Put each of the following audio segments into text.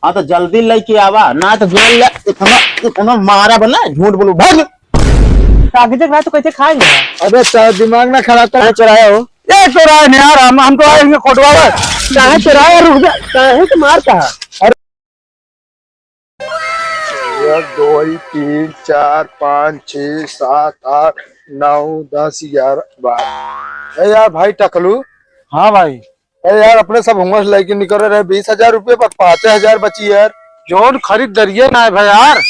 हाँ तो जल्दी लेके आवा ना तो जेल ले इतना मारा बना झूठ बोलू भाग। आगे तक तो कैसे खाएंगे? अबे दिमाग ना खराब कर। चुराया हो ये चुराए नहीं यार, हम तो आएंगे कोटवा चाहे चुराए रुक जा चाहे तो मार का। 1 2 3 4 5 6 7 8 9 10 11 12। यार भाई टकलू। हाँ भाई यार अपने सब होमवर्क लेके निकल रहे 20,000 रुपये पर 5,000 बची यार। जोन खरीदारिये ना है भाई यार।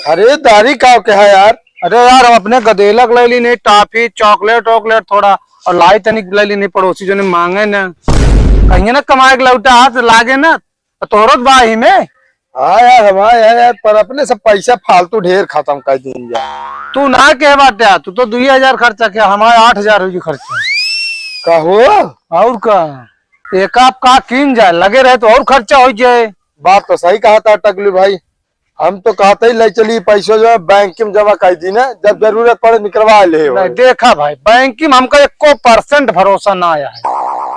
खरीदारी का क्या है यार? अरे यार हम अपने गदेलक ले ली नहीं, टॉफी चॉकलेट वॉकलेट थोड़ा और लाई तनिक ले ली नहीं, पड़ोसी जो ने मांगे ना कहीं ना कमाए के लौटा हाथ लागे ना तोहरत बाही में। हाँ यार हमारे यार पर अपने सब पैसा फालतू ढेर खत्म कर देंगे यार। तू ना कह बाटे तू तो 2,000 खर्चा किया, हमारे 8,000 हुई खर्चा। कहो और का एक आप का किन जाए लगे रहे तो और खर्चा हो जाए। बात तो सही कहा था टकलू भाई। हम तो कहते ही ले चली पैसा जो है बैंक में जमा कर दी ना, जब जरूरत पड़े निकलवा ले। नहीं देखा भाई बैंक में हमका 1% भरोसा ना आया है।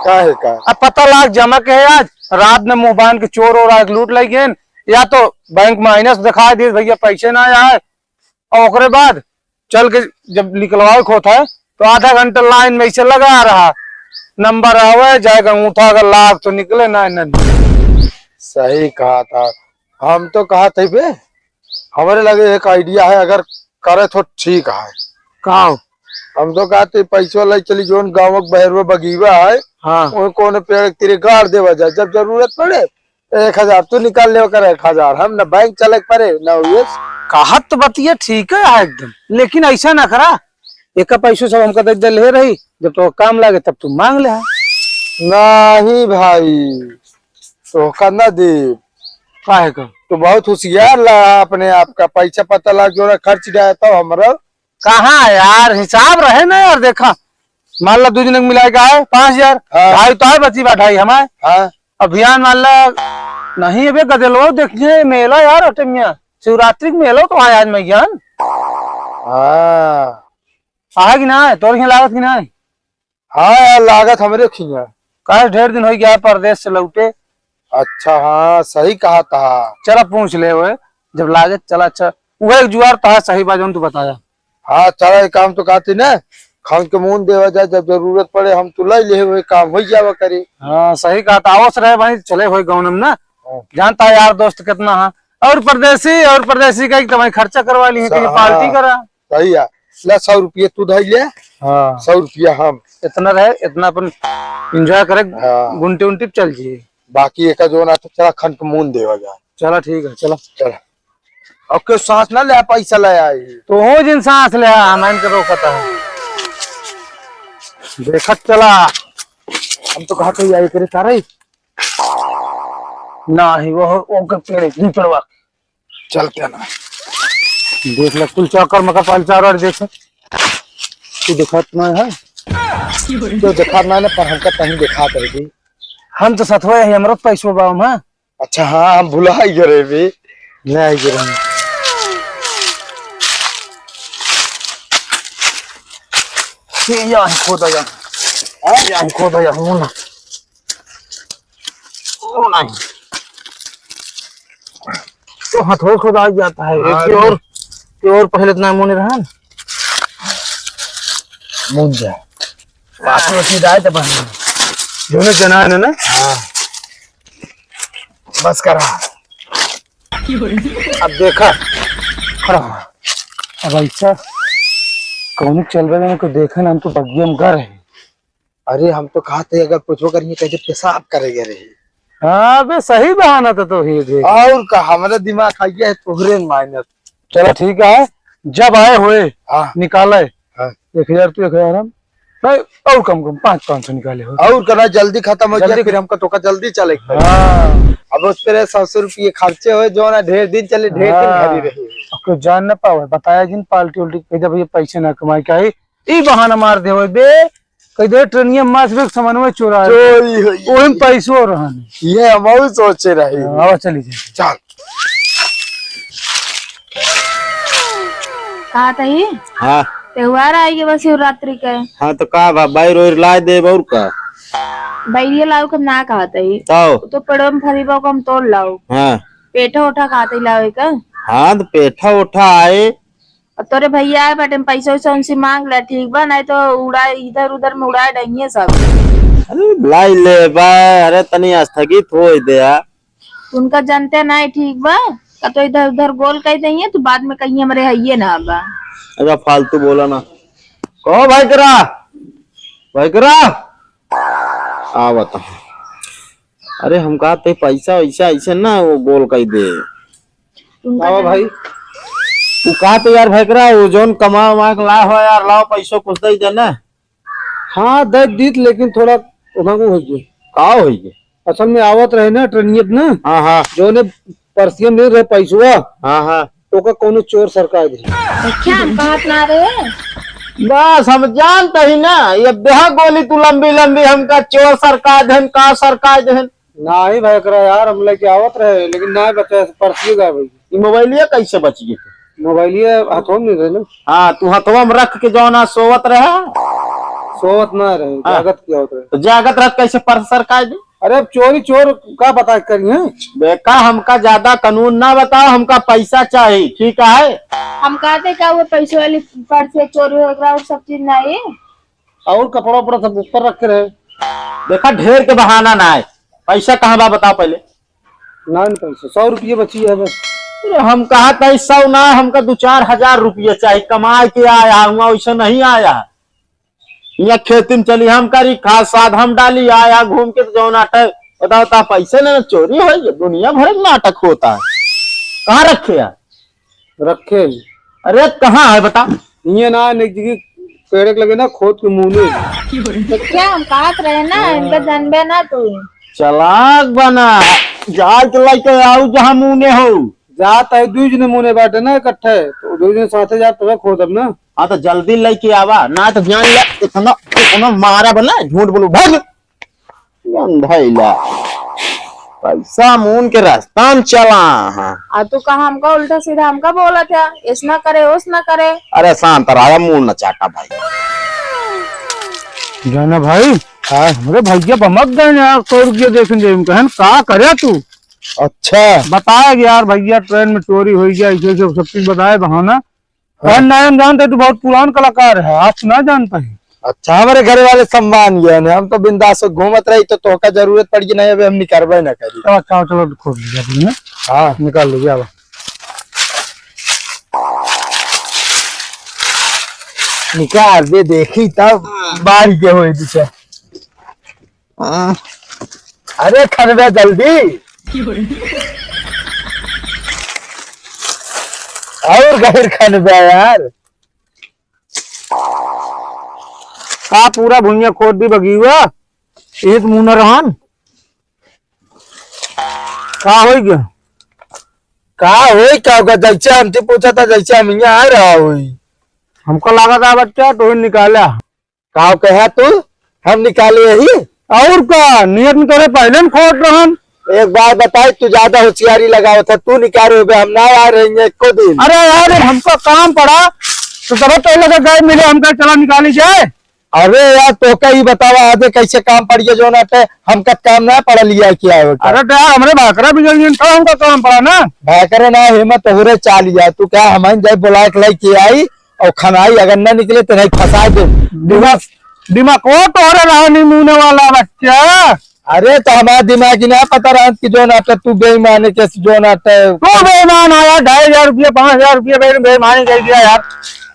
काहे का? अब पता लाग जमा के है आज रात में मुंह बांध के चोर और आज लूट ले गए, या तो बैंक माइनस दिखा दिए भैया पैसे ना आया है, और ओकरे बाद चल के जब निकलवाए खोता है तो आधा घंटा लाइन में ऐसे लगा रहा, नंबर आवे जाएगा अंगूठा अगर लाग तो निकले ना। सही कहा था। हम तो कहा थे बे हमारे लगे एक आइडिया है, अगर करे तो ठीक है। कहा हम तो कहते पैसा ले चली जो गाँव बहरवा बगीवा है। हाँ वो कौन पेड़ तेरे गाड़ देवा जाए, जब जरूरत पड़े 1,000 तू निकाल ले कर 1,000 हम न बैंक चले पड़े न। ये कहत तो बतिया ठीक है एकदम, लेकिन ऐसा ना करा एक पैसों सब हमका दे ले रही, जब तो काम लागे तब तू मांग ले। नहीं भाई तो करना दे काहे का तो बहुत होशियार ला अपने आप का पैसा पता लग जो खर्च गया तो हमारा कहाँ यार हिसाब रहे ना यार। देखा मान ला 2 दिन मिलाएगा है 5,000 हाँ। ढाई तो है बची बा ढाई हमारे। हाँ अभियान मान ला नहीं अबे गदलो देखिए मेला यार अटमिया शिवरात्रि मेला तो है आज में ज्ञान। हाँ है कि ना तोर यहाँ लागत की ना? हाँ यार लागत हमरे खिया। कहे ढेर दिन हो गया परदेश से लौटे। अच्छा हाँ सही कहा था। चला पूछ ले हुए जब लागत चला। अच्छा वो एक जुआर तो है सही बात तू बताया। हाँ चला काम तो कहती ना खान के मुंह देवा जाए, जब जरूरत पड़े हम तो ले ले हुए काम हो जावा करे। हाँ सही कहा था। आवस रहे भाई चले हुए गाँव में ना, जानता है यार दोस्त कितना है। और परदेसी का तुम्हारी खर्चा करवा ली है कि पार्टी करा। सही है ला 100 रुपये तू धर ले। हाँ 100 रुपया हम इतना रहे इतना अपन एंजॉय करे। हाँ। गुंटे उंटे चल जाइए बाकी एक जो ना तो चला खन के मुंह देवा जाए। चला ठीक है चला चला और सांस ना ले पैसा ले आई तो हो जिन सांस ले हमारे के रोकता है देखत चला। हम तो कहा तो करे सारे ना ही वो पेड़ नहीं पड़वा चलते ना देख ले कुल चौकर मका पलचार और देख तू देखत ना है तो देखा ना पर हमका कहीं दिखा करेगी। हम तो सतवे है हमरो पैसो बा हम। अच्छा हाँ हम भुला ही गए भी नहीं गिरे या खोदा या खोदा या मुना ओ नहीं तो हथौड़ खोदा जाता है। एक और पहले इतना मुने रहा ना मुझ जा पास में सीधा है तब जोने जना है ना। हाँ बस करा अब देखा खड़ा अब ऐसा कौन चल रहे हैं को देखा ना हम तो बगियम घर है। अरे हम तो कहा थे अगर पूछो करेंगे कैसे पेशाब करेंगे रही। हाँ बे सही बहाना था तो ही देख और का हमारा दिमाग आ गया है तोहरे माइनस। चलो ठीक है जब आए हुए हाँ निकाले हाँ 1,000 तो 1,000 हम नहीं और कम 500 निकाले हो और करना जल्दी खत्म हो जल्दी जाए फिर हमको तो जल्दी चले। हाँ अब उस पर 100 रुपये खर्चे हुए जो ना ढेर दिन चले ढेर दिन घर ही रही। आपको जान न पाओ बताया जिन पाल्टी उल्टी कह जब ये पैसे ना कमाए का ही बहाना मार दे हो बे कह दे ट्रेनिया मास में सामान में चोरा चोरी ओही में पैसो रहन ये हम सोचे रहे। आवा चली जाए चल कहा था ये हाँ त्योहार आएगी बस शिवरात्रि का। हाँ तो का बाई रोज ला दे और का बैरिया लाओ कम ना कहा था ये ताओ तो पेड़ों में फरी बाओ कम तोड़ लाओ। हाँ पेठा उठा खाते लावे का। हाँ तो पेठा उठा आए। और तोरे भैया आए बटे पैसा वैसा उनसे मांग ला, ठीक बा, नहीं तो उड़ा इधर उधर में उड़ा देंगे सब। अरे लाई ले बा, अरे तनी स्थगित हो दे। उनका जानते नहीं, ठीक बा, का तो इधर उधर गोल कह देंगे तो बाद में कहीं हमारे है ना बा। अरे फालतू बोला ना। कहो भाई करा, भाई करा आ बता। अरे हम कहा ते पैसा वैसा ऐसे ना वो गोल कह दे। आओ भाई। तू कहा तो यार भाई करा, वो जोन कमा वमा के ला हो यार, लाओ पैसो कुछ दे देना। हाँ दे दीत, लेकिन थोड़ा उन्हों को हो गए का हो गए असल में आवत रहे ना ट्रेनियत ना। हाँ हाँ जो ने पर्सियन नहीं रहे पैसुआ, हाँ हाँ तो का कोनो चोर सरकार दे। क्या हम बात ना रहे। बस हम जानते ही ना, ये बेहा गोली तू लंबी लंबी हमका चोर सरकार दहन का सरकार दहन। ना ही भाई करा यार, हम लेके आवत रहे लेकिन ना बता पर्सिए गए भाई। ये मोबाइलिया कैसे बच गई? मोबाइलिए हाथों में नहीं रहे ना। हाँ तू हथवा में रख के जो ना सोवत रहे। सोवत ना रहे, जागत किया होता रहे। तो जागत रख कैसे पर सरकार दे? अरे अब चोरी चोर का पता करिए। बेका हमका ज्यादा कानून ना बताओ, हमका पैसा चाहिए, ठीक है? हम कहते का वो पैसे वाली पर्स से चोरी हो गया और सब चीज नहीं। और कपड़ा उपड़ा सब ऊपर रख के रहे। देखा ढेर के बहाना ना है। पैसा कहाँ बा बताओ पहले। ना पैसे 100 रुपये बची है बस। अरे हम कहा था 100 ना, हमका 2-4 हजार रुपये चाहिए, कमा के आया हुआ, वैसे नहीं आया। यहाँ खेती में चली हम करी, खाद साध हम डाली, आया घूम के तो जो नाटक बताओ ता पैसे ना चोरी हो गई। दुनिया भर का नाटक होता है। कहाँ रखे यार? रखे अरे कहाँ है बता। ये ना एक जगह पेड़ के लगे ना, खोद के मुंह में। तो क्या हम कहत रहे ना, इनका जानबे ना तू। चलाक बना, जाल चला के आओ जहाँ मुँह हो। जाता है दू जने मुने बाटे ना इकट्ठे, तो दू जने साथे जात तो खोदब ना। हाँ तो जल्दी लेके आवा, ना तो जान ले इतना इतना मारा बना, झूठ बोलू भाग गंधाइला। पैसा मून के रास्ता में चला। हाँ आ तू कहा हमका उल्टा सीधा हमका बोला था, ऐसा करे ओस ना करे। अरे शांत रहा, मुंह न चाटा भाई। जाना भाई, हमारे भैया बमक गए यार। 100 रुपये देखेंगे कहन का करे तू। अच्छा बताया कि यार भैया ट्रेन में चोरी हो गया, ऐसे सब चीज बताए बहाना। नाम जानते तू बहुत पुरान कलाकार है, आप ना जानता है। अच्छा हमारे घर वाले सम्मान गए हम तो बिंदास घूमत रही, तो तोहका जरूरत पड़ी नहीं, अभी हम निकलबे न करी। तो अच्छा चलो खोल लिया। हाँ निकाल लीजिए अब। निकाल दे, देखी तब बारी के हो दिशा। अरे खनबे जल्दी और गैर खनबे यार। का पूरा भुइया खोद दी बगी हुआ, एक मुंह न रहन का हो गया। का हो क्या होगा? जैसे हमसे पूछा था, जैसे हम यहाँ आ रहा हुई, हमको लगा था बच्चा तो निकाला। का कहा तू हम निकाले यही। और का नियत में तोरे पहले में खोद रहन। एक बार बताए, तू ज्यादा होशियारी लगाओ था, तू निकाले हम ना आ रहे हैं एको दिन। अरे यार हमको काम पड़ा तो तब तो लगा गए मिले, हमका चला निकाली जाए। अरे यार तो कहीं बतावा आगे कैसे काम पड़िए जो ना हम का काम ना पढ़ लिया क्या है। अरे तो यार हमारे भाकरा बिगड़ गई तो हमका काम पड़ा ना। भाकर ना हिम्मत हो चाल लिया, तू क्या हमारे जाए बुला के लाई के आई और खनाई, अगर ना निकले तो नहीं फंसा दे। दिमाग वो तोरे रानी मुने वाला बच्चा। अरे तो हमारा दिमाग ही ना पता रहा कि जो नाटक तू बेईमान है, कैसे जो नाटक तो बेईमान आया 2500 रुपये 5000 रुपये बेईमानी कर दिया यार।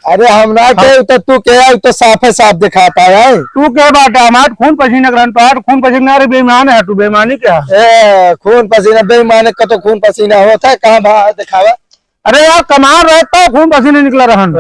अरे हम ना के तो तू क्या तो साफ साफ दिखाता है। तू क्या बात है, हमारे खून पसीना ग्रहण पार खून पसीना। अरे बेईमान है तू, बेईमानी क्या। खून पसीना बेईमान का तो खून पसीना होता है, कहाँ दिखावा। अरे यार कमार रहता है, खून पसीने निकला रहन।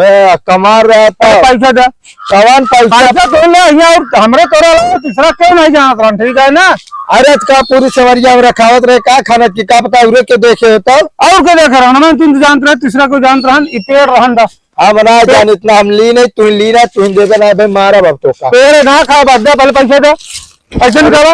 कमार रहता है, पैसा दे कौन पैसा तो ले और हमरे तोरा तीसरा क्यों नहीं जानत रहन, ठीक है ना। अरे का पूरी सवरिया में रखावत रहे, का खाना की का पता उरे के देखे हो तो और क्या देख रहा हूँ। तुम जानते रहे तीसरा को जानते रहन, पेड़ रहन दा। हम ना जान इतना हम ली नहीं, तू ली ना, तू देवे ना भाई मारा अब तो का पेड़ ना खा बाद दे, पहले पैसे दे। पैसे निकालो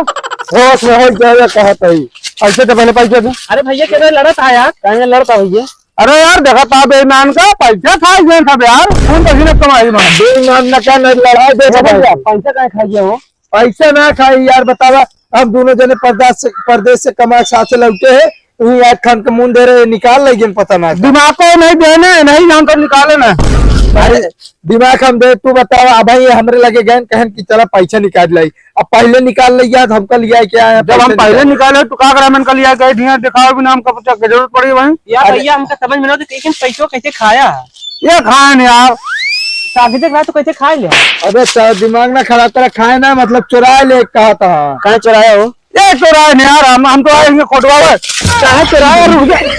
होश में हो जाए कहता ही। पैसे दे, पहले पैसे दे। अरे भैया क्या लड़ा था यार, कहीं लड़ता भैया। अरे यार देखा था बेईमान का पैसा खाई था यार, खून पसीने कमाई मान। बेईमान न का लड़ाई दे पैसा कहीं खाइए हो। पैसा ना खाई यार, बतावा हम दोनों जने परदेश से कमा साथ लौटे है, तू याद खान के मुंह दे रहे निकाल लेकिन पता ना दिमाग को नहीं देने नहीं जानकर निकाले ना। अरे दिमाग हम दे, तू बताओ अब भाई हमरे लगे गए कहन की चला पैसा निकाल लाई, अब पहले निकाल लिया तो हमका लिया क्या है? जब हम पहले निकाले तो का करा मैंने कल लिया गए धिया दिखाओ भी नाम का पता के जरूरत पड़ी भाई। यार भैया हमका समझ में नहीं आता लेकिन पैसों कैसे खाया ये खाए नहीं यार शादी तक रहा तो कैसे खा लिया? अबे दिमाग ना खराब तरह खाए ना, मतलब चुरा ले कहा था। कहाँ चुराया हो? ये चुराए नहीं यार, हम तो आएंगे खोटवा कहाँ चुराया?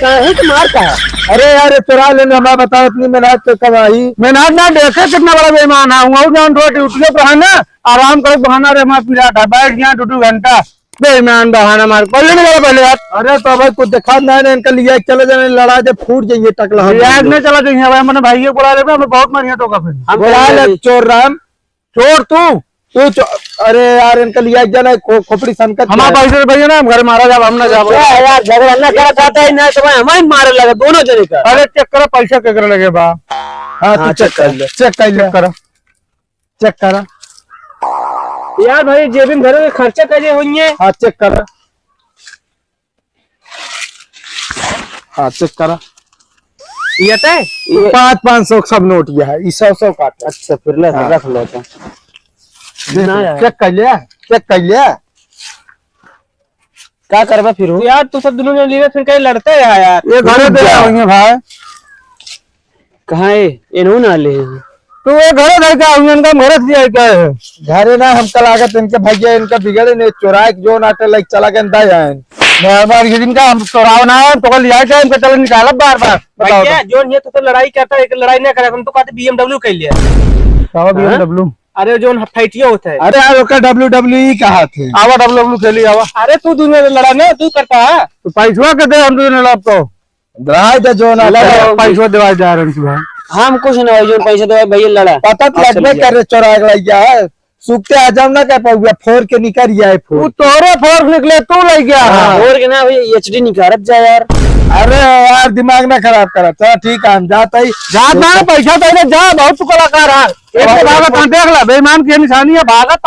कहाँ तो मार कहा? अरे यार चुरा लेने हमारा बताओ इतनी मेहनत तो कमाई। मेहनत ना देखे कितना बड़ा बेईमान है हूँ जान दो ड्यूटी पे है ना आराम करे बहाना रे मार पीड़ा था बैठ गया 2 घंटा बेईमान बहाना मार पहले नहीं पहले यार। अरे तो भाई कुछ देखा ना इनका लिया चले जाने लड़ा दे फूट जाइए टकला याद नहीं चला जाइए भाई मैंने भाई को बुला लेगा हमें बहुत मारिया टोका फिर बोला ले चोर राम चोर तू अरे यार इनका लिया जाना खोपड़ी संकट हमारे पैसे भैया ना घर मारा जाब हम ना जाब यार झगड़ा ना करा चाहता है ना तो हमारे मारे लगा दोनों जने का। अरे चेक करो पैसा केकरे लगे बा। हाँ तू चेक कर ले, चेक कर ले, चेक करा यार भाई जेब में भरे खर्चा कैसे होंगे? हाँ चेक करा, हाँ चेक करा। ये तो 500 सब नोट यह है, 100 काट। अच्छा फिर ले रख लेते चेक कर लिया, चेक कर लिया। क्या करवा फिर यार तू सब दोनों लिए फिर कहीं लड़ते है यार। ये घरे दे आओगे भाई कहाँ है इन्हों ना ले तू ये घरे दे के आओगे इनका घरे दिया क्या है घरे ना हम कल आगत इनके भैया इनका बिगड़े नहीं चुराए जो नाटे लाइक चला के अंदा जाए बार बार ये दिन का हम चुराव ना है तो लिया क्या इनका चल निकाला बार बार बताओ भैया जो ये तो लड़ाई करता है लड़ाई नहीं करे हम तो कहते BMW कर लिया BMW अरे जो फाइटिया होता है। अरे यार ओका WWE कहा थे आवा WWE खेली आवा अरे तू दोनों लड़ा ना तू करता है तो पैसा के दे हम दोनों लाभ तो दराय दे जो ना पैसा देवा जा रहे हैं हम कुछ ना जो पैसे दे भैया लड़ा पता तो लगने करे चुराए लग है सूखते हजम ना कर पाऊंगा फोर के निकल जाए तू तोरे फोर्स निकले तू ले गया और के ना भाई HD निकारत जा यार। अरे यार दिमाग ना खराब करा चल ठीक है हम जाते ही जात ना पैसा तो जा बहुत तू कलाकार है एक भागत देख ला बेईमान की निशानी है भागत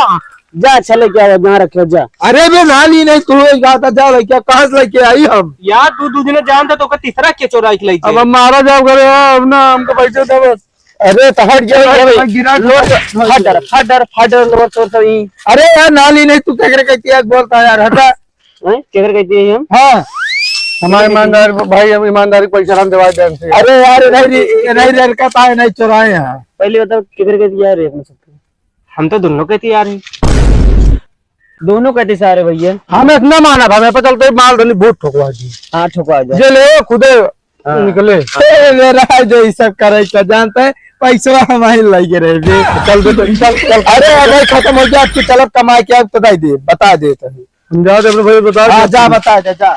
जा चले क्या जहाँ रखे जा। अरे बे नाली नहीं तू जाता जा लड़किया कहाँ से लेके आई हम यार तू दो दिन जानता तो तीसरा के चोराई के अब हम मारा जाओ करे अब ना हमको पैसे दे बस। अरे तो हट जाओ फाडर लोग चोर सही। अरे यार नाली नहीं तू क्या कहती बोलता है यार हटा क्या कहते हैं हम? हाँ हमारे ईमानदार भाई हम ईमानदारी पैसा हम दिवा दें अरे यार नहीं लड़का है नहीं चुराए हैं पहले बताओ किधर कहती यार है हम तो दोनों कहते यार दोनों कहते सारे भैया हमें इतना माना था मैं पता चलते माल धनी बहुत ठोकवा दी। हाँ ठोका जा जे ले खुदे निकले मेरा जो ये सब करे जानते है पैसा हमारे लगे रहे चल चल अरे अगर खत्म हो गया आपकी तलब कमाई क्या बता दे हम जाओ अपने भाई बता जा बता जा